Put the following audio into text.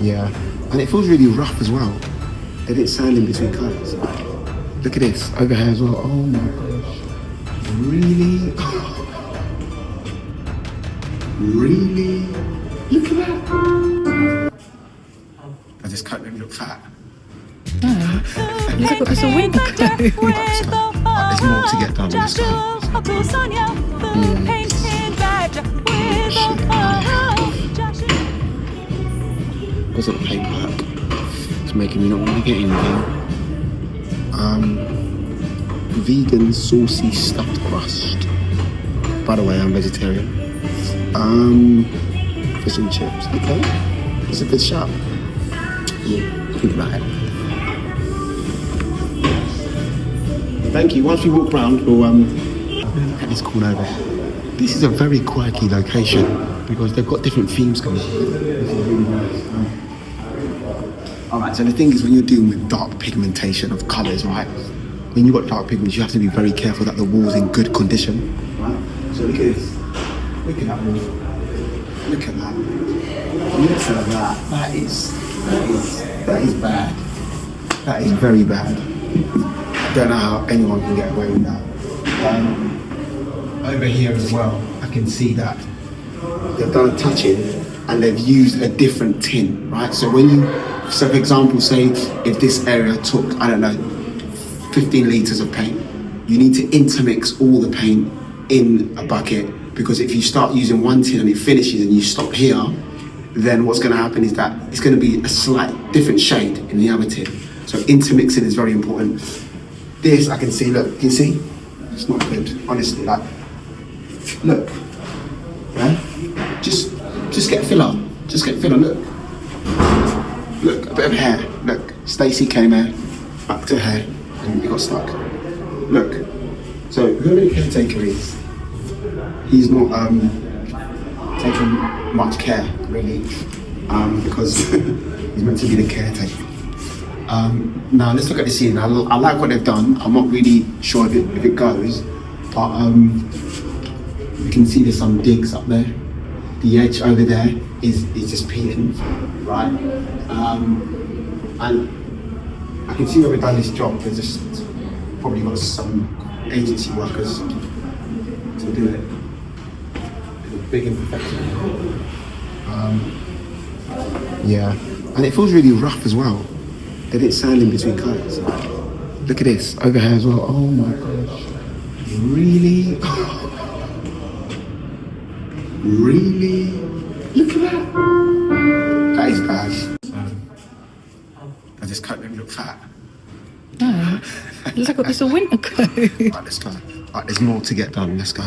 Yeah, and it feels really rough as well. They didn't sand in between colours. Look at this, over here as well. Oh my gosh. Really? Really? Look at that. I just can't make me look fat. Look at it's a winter coat. There's more to get done. Let's go. Okusanya, painted badge with Because of the paperwork, it's making me not want to get anything. Vegan saucy stuffed crust. By the way, I'm vegetarian. Fish and chips. Okay, it's a good shop. Think about it. Thank you. Once we walk around, we'll look at this corner over here. This is a very quirky location because they've got different themes going. This is really nice. Alright, so the thing is when you're dealing with dark pigmentation of colours, right? When you've got dark pigments, you have to be very careful that the wall's in good condition. Right? So look at this. Look at that wall. Look at that. Look at that. That is bad. That is very bad. I don't know how anyone can get away with that. Over here as well, I can see that they've done a touch-in and they've used a different tin, right? So so for example, say if this area took, I don't know, 15 litres of paint, you need to intermix all the paint in a bucket, because if you start using one tin and it finishes and you stop here, then what's going to happen is that it's going to be a slight different shade in the other tin. So intermixing is very important. This I can see, look, can you see? It's not good, honestly, like, look, yeah? Just get filler, look. Look, a bit of hair, look, Stacey came here, back to hair, and he got stuck. Look, so whoever the caretaker is, he's not taking much care, really, because he's meant to be the caretaker. Now let's look at the ceiling. I like what they've done. I'm not really sure if it goes, but you can see there's some digs up there. The edge over there is just peeling, right? And I can see where we've done this job. There's just probably got some agency workers to do it. There's a big imperfection. Yeah, and it feels really rough as well. They didn't sand in between colours. Look at this, over here as well. Oh my gosh. Really? Really? Look at that. That is bad. I just can't make me look fat. No. Look at it's a winter coat. Right, let's go. Right, there's more to get done. Let's go.